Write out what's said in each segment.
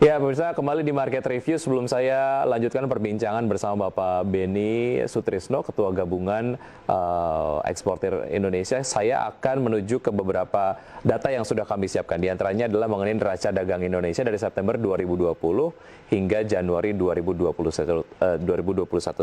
Ya, pemirsa, kembali di Market Review. Sebelum saya lanjutkan perbincangan bersama Bapak Beni Sutrisno, Ketua Gabungan Eksportir Indonesia, saya akan menuju ke beberapa data yang sudah kami siapkan. Di antaranya adalah mengenai neraca dagang Indonesia dari September 2020 hingga Januari 2021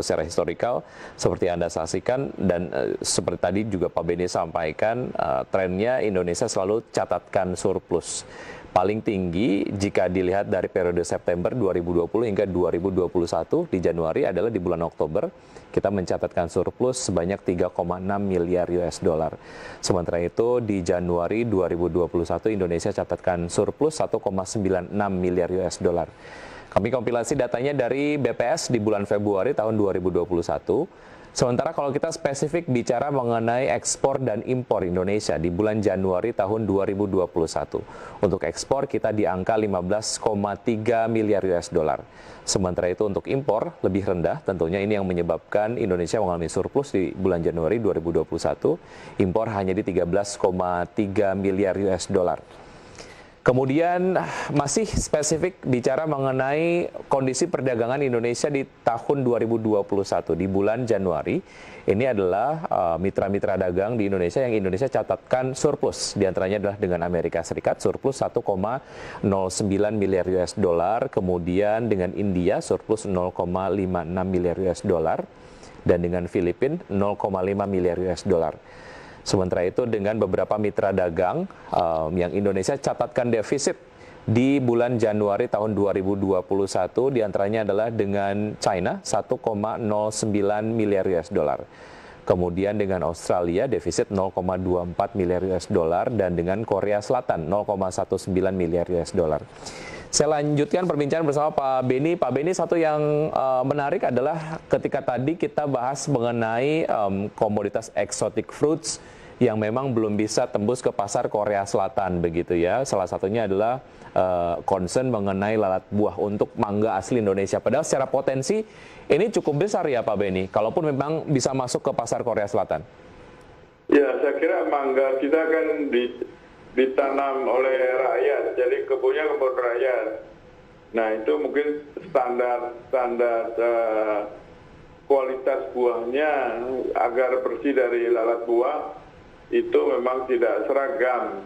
secara historikal, seperti Anda saksikan. Dan seperti tadi juga Pak Beni sampaikan, trennya Indonesia selalu catatkan surplus. Paling tinggi jika dilihat dari periode September 2020 hingga 2021 di Januari adalah di bulan Oktober, kita mencatatkan surplus sebanyak 3,6 miliar US dollar. Sementara itu di Januari 2021 Indonesia catatkan surplus 1,96 miliar US dollar. Kami kompilasi datanya dari BPS di bulan Februari tahun 2021. Sementara kalau kita spesifik bicara mengenai ekspor dan impor Indonesia di bulan Januari tahun 2021. Untuk ekspor kita di angka 15,3 miliar US dollar. Sementara itu untuk impor lebih rendah, tentunya ini yang menyebabkan Indonesia mengalami surplus di bulan Januari 2021. Impor hanya di 13,3 miliar US dollar. Kemudian masih spesifik bicara mengenai kondisi perdagangan Indonesia di tahun 2021 di bulan Januari. Ini adalah mitra-mitra dagang di Indonesia yang Indonesia catatkan surplus. Di antaranya adalah dengan Amerika Serikat surplus 1,09 miliar US dollar, kemudian dengan India surplus 0,56 miliar US dollar dan dengan Filipina 0,5 miliar US dollar. Sementara itu dengan beberapa mitra dagang yang Indonesia catatkan defisit di bulan Januari tahun 2021, diantaranya adalah dengan China 1,09 miliar US dollar. Kemudian dengan Australia defisit 0,24 miliar US dollar dan dengan Korea Selatan 0,19 miliar US dollar. Saya lanjutkan perbincangan bersama Pak Beni. Pak Beni, satu yang menarik adalah ketika tadi kita bahas mengenai komoditas exotic fruits yang memang belum bisa tembus ke pasar Korea Selatan begitu ya. Salah satunya adalah concern mengenai lalat buah untuk mangga asli Indonesia. Padahal secara potensi ini cukup besar ya Pak Beni, kalaupun memang bisa masuk ke pasar Korea Selatan. Ya, saya kira mangga kita kan ditanam oleh rakyat, jadi kebunnya kebun rakyat. Nah itu mungkin standar kualitas buahnya agar bersih dari lalat buah itu memang tidak seragam.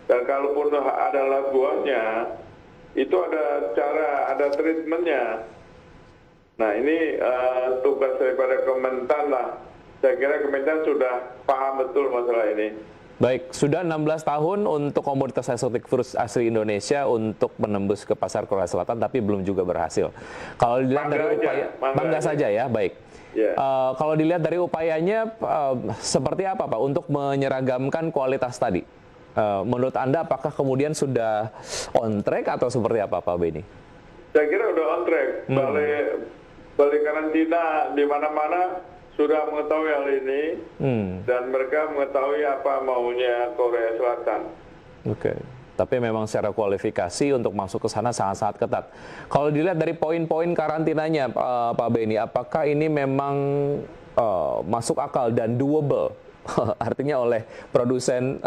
Dan kalaupun ada lalat buahnya, itu ada cara, ada treatmentnya. Nah ini tugas daripada Kementan lah. Saya kira Kementan sudah paham betul masalah ini. Baik, sudah 16 tahun untuk komoditas exotic fruits asli Indonesia untuk menembus ke pasar Korea Selatan, tapi belum juga berhasil. Kalau dilihat dari upaya, mangga saja ya, baik. Yeah. Kalau dilihat dari upayanya, seperti apa Pak untuk menyeragamkan kualitas tadi? Menurut Anda apakah kemudian sudah on track atau seperti apa Pak Beni? Saya kira udah on track. Balai karantina di mana-mana sudah mengetahui hal ini dan mereka mengetahui apa maunya Korea Selatan. Oke. Tapi memang secara kualifikasi untuk masuk ke sana sangat-sangat ketat. Kalau dilihat dari poin-poin karantinanya, Pak Beni, apakah ini memang masuk akal dan doable, artinya oleh produsen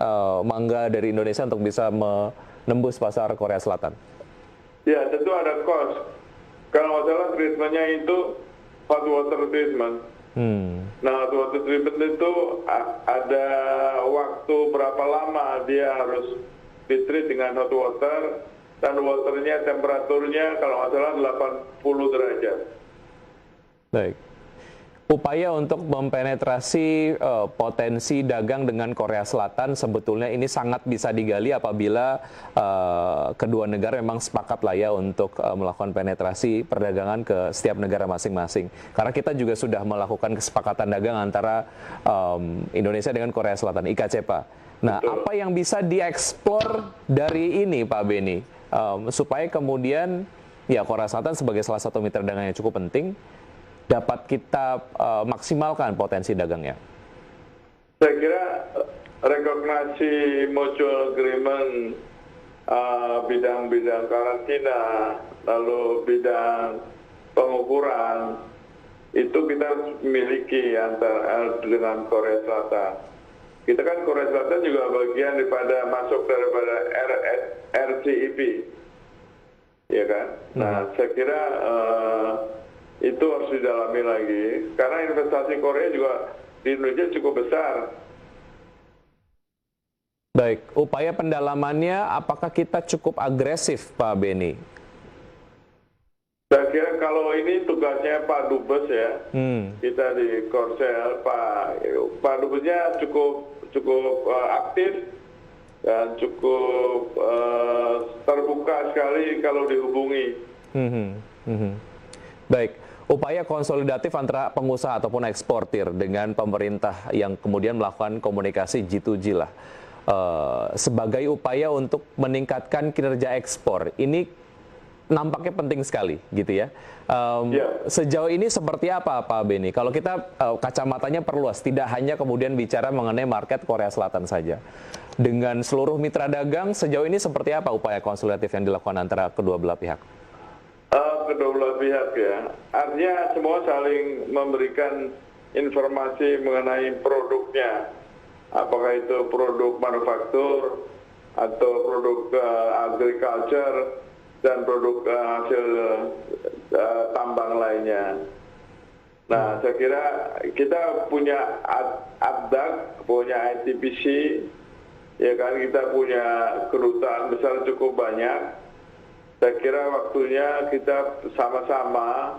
mangga dari Indonesia untuk bisa menembus pasar Korea Selatan? Ya, tentu ada cost. Kalau masalah treatmentnya itu hot water treatment. Nah, hot water treatment itu ada waktu berapa lama dia harus ditreat dengan hot water, dan waternya temperaturnya kalau nggak salah 80 derajat. Baik. Upaya untuk mempenetrasi potensi dagang dengan Korea Selatan sebetulnya ini sangat bisa digali apabila kedua negara memang sepakat lah ya untuk melakukan penetrasi perdagangan ke setiap negara masing-masing. Karena kita juga sudah melakukan kesepakatan dagang antara Indonesia dengan Korea Selatan, IKCPA. Nah, betul. Apa yang bisa dieksplor dari ini Pak Beni supaya kemudian ya Korea Selatan sebagai salah satu mitra dagang yang cukup penting dapat kita maksimalkan potensi dagangnya? Saya kira rekognisi mutual agreement bidang-bidang karantina, lalu bidang pengukuran itu kita miliki antara dengan Korea Selatan. Kita kan Korea Selatan juga bagian daripada masuk daripada RCEP. ya kan? Nah, saya kira itu harus didalami lagi, karena investasi Korea juga di Indonesia cukup besar. Baik, upaya pendalamannya apakah kita cukup agresif, Pak Beni? Saya kira kalau ini tugasnya Pak Dubes ya, kita di Korsel, Pak Dubesnya cukup aktif dan cukup terbuka sekali kalau dihubungi. Baik, upaya konsolidatif antara pengusaha ataupun eksportir dengan pemerintah yang kemudian melakukan komunikasi G2G lah, sebagai upaya untuk meningkatkan kinerja ekspor, ini nampaknya penting sekali, gitu ya. Sejauh ini seperti apa, Pak Beni? Kalau kita kacamatanya perluas, tidak hanya kemudian bicara mengenai market Korea Selatan saja. Dengan seluruh mitra dagang, sejauh ini seperti apa upaya konsolidatif yang dilakukan antara kedua belah pihak? Kedua belah pihak ya, artinya semua saling memberikan informasi mengenai produknya, apakah itu produk manufaktur atau produk agriculture dan produk hasil tambang lainnya. Nah, saya kira kita punya ADDAC, punya ITPC, ya kan, kita punya kedutaan besar cukup banyak. Saya kira waktunya kita sama-sama,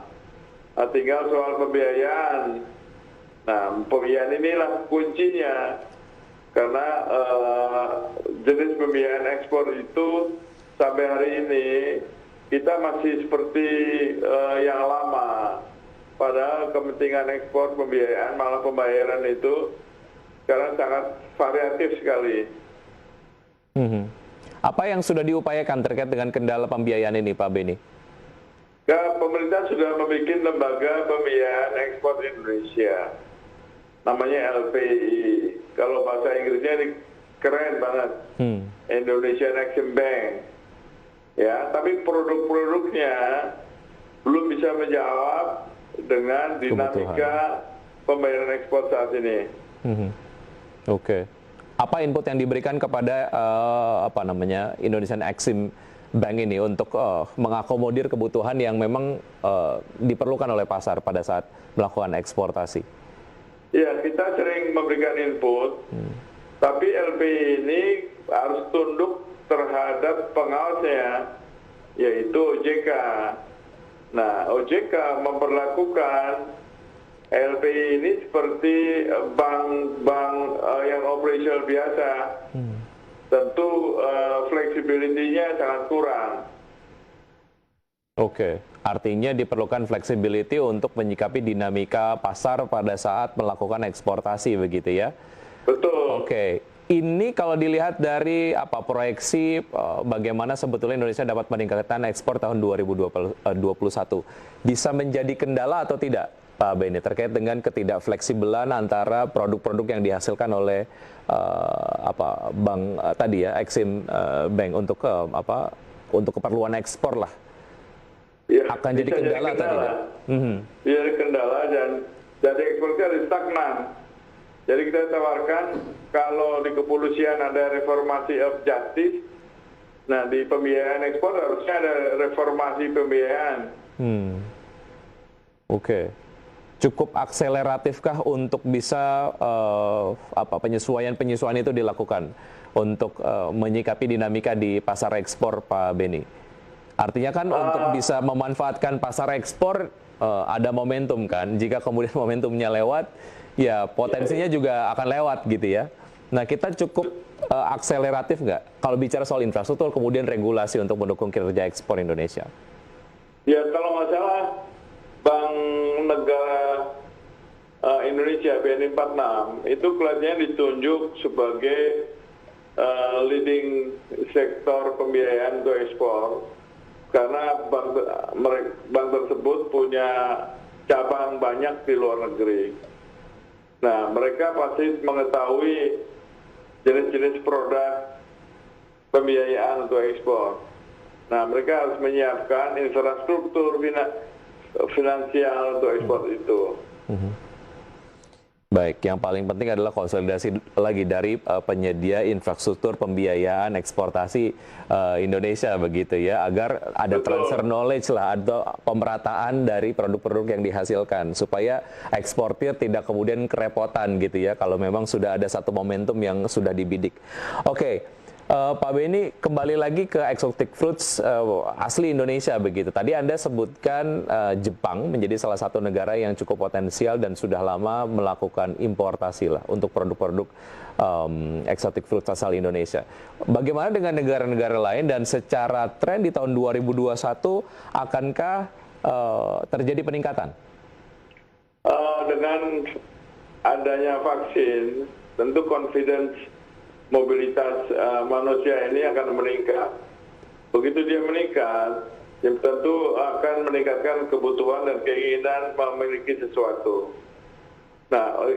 tinggal soal pembiayaan. Nah, pembiayaan inilah kuncinya, karena jenis pembiayaan ekspor itu sampai hari ini kita masih seperti yang lama. Padahal kepentingan ekspor pembiayaan, malah pembayaran itu sekarang sangat variatif sekali. Apa yang sudah diupayakan terkait dengan kendala pembiayaan ini, Pak Beni? Pemerintah sudah membuat lembaga pembiayaan ekspor Indonesia, namanya LPI. Kalau bahasa Inggrisnya ini keren banget, Indonesian Exim Bank. Ya, tapi produk-produknya belum bisa menjawab dengan dinamika pembayaran ekspor saat ini. Oke. Apa input yang diberikan kepada Indonesian Exim Bank ini untuk mengakomodir kebutuhan yang memang diperlukan oleh pasar pada saat melakukan eksportasi? Ya, kita sering memberikan input, tapi LPI ini harus tunduk terhadap pengawasnya, yaitu OJK. Nah, OJK memperlakukan LPI ini seperti bank-bank yang operasional biasa. Tentu fleksibilitinya sangat kurang. Oke, artinya diperlukan flexibility untuk menyikapi dinamika pasar pada saat melakukan eksportasi, begitu ya? Betul. Oke, ini kalau dilihat dari proyeksi bagaimana sebetulnya Indonesia dapat meningkatkan ekspor tahun 2021, bisa menjadi kendala atau tidak, Pak Beni, terkait dengan ketidakfleksibelan antara produk-produk yang dihasilkan oleh bank tadi ya, Exim Bank untuk keperluan ekspor lah, ya, akan jadi kendala atau tidak? Jadi kendala, dan jadi ekspornya stagnan. Jadi kita tawarkan kalau di kepolisian ada reformasi of justice, nah di pembiayaan ekspor harusnya ada reformasi pembiayaan. Oke. Cukup akseleratifkah untuk bisa penyesuaian itu dilakukan untuk menyikapi dinamika di pasar ekspor, Pak Beni? Artinya kan untuk bisa memanfaatkan pasar ekspor ada momentum kan. Jika kemudian momentumnya lewat, ya potensinya juga akan lewat gitu ya. Nah, kita cukup akseleratif nggak kalau bicara soal infrastruktur kemudian regulasi untuk mendukung kinerja ekspor Indonesia? Ya, kalau nggak salah Bank Negara Indonesia BNI 46 itu kelihatannya ditunjuk sebagai leading sektor pembiayaan untuk ekspor, karena bank tersebut punya cabang banyak di luar negeri. Nah, mereka pasti mengetahui jenis-jenis produk pembiayaan untuk ekspor. Nah, mereka harus menyiapkan infrastruktur finansial untuk ekspor itu. Baik, yang paling penting adalah konsolidasi lagi dari penyedia infrastruktur pembiayaan eksportasi Indonesia begitu ya, agar ada transfer knowledge lah, atau pemerataan dari produk-produk yang dihasilkan supaya eksportir tidak kemudian kerepotan gitu ya kalau memang sudah ada satu momentum yang sudah dibidik. Oke. Pak Benny, kembali lagi ke exotic fruits asli Indonesia begitu. Tadi Anda sebutkan Jepang menjadi salah satu negara yang cukup potensial dan sudah lama melakukan importasi lah untuk produk-produk exotic fruits asal Indonesia. Bagaimana dengan negara-negara lain dan secara tren di tahun 2021 akankah terjadi peningkatan? Dengan adanya vaksin, tentu confidence mobilitas manusia ini akan meningkat. Begitu dia meningkat, ya tentu akan meningkatkan kebutuhan dan keinginan memiliki sesuatu. Nah,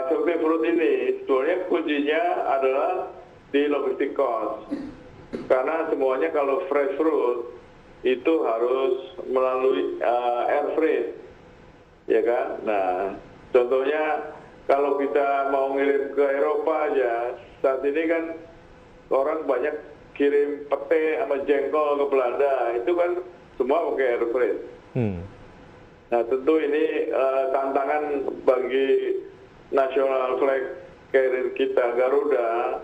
exotic fruit ini sebetulnya kuncinya adalah di logistik cost. Karena semuanya kalau fresh fruit itu harus melalui air freight, ya kan? Nah, contohnya kalau kita mau ngirim ke Eropa aja, saat ini kan orang banyak kirim pete sama jengkol ke Belanda, itu kan semua pakai air freight. Nah, tentu ini tantangan bagi national flag carrier kita Garuda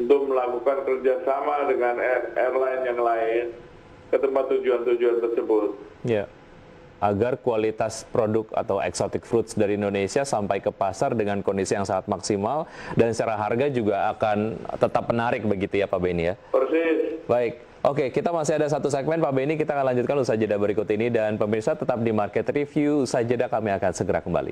untuk melakukan kerjasama dengan airline yang lain ke tempat tujuan-tujuan tersebut. Ya. Agar kualitas produk atau exotic fruits dari Indonesia sampai ke pasar dengan kondisi yang sangat maksimal dan secara harga juga akan tetap menarik begitu ya Pak Benny ya? Persis. Baik, oke, kita masih ada satu segmen Pak Benny, kita akan lanjutkan usai jeda berikut ini dan pemirsa tetap di Market Review, usai jeda kami akan segera kembali.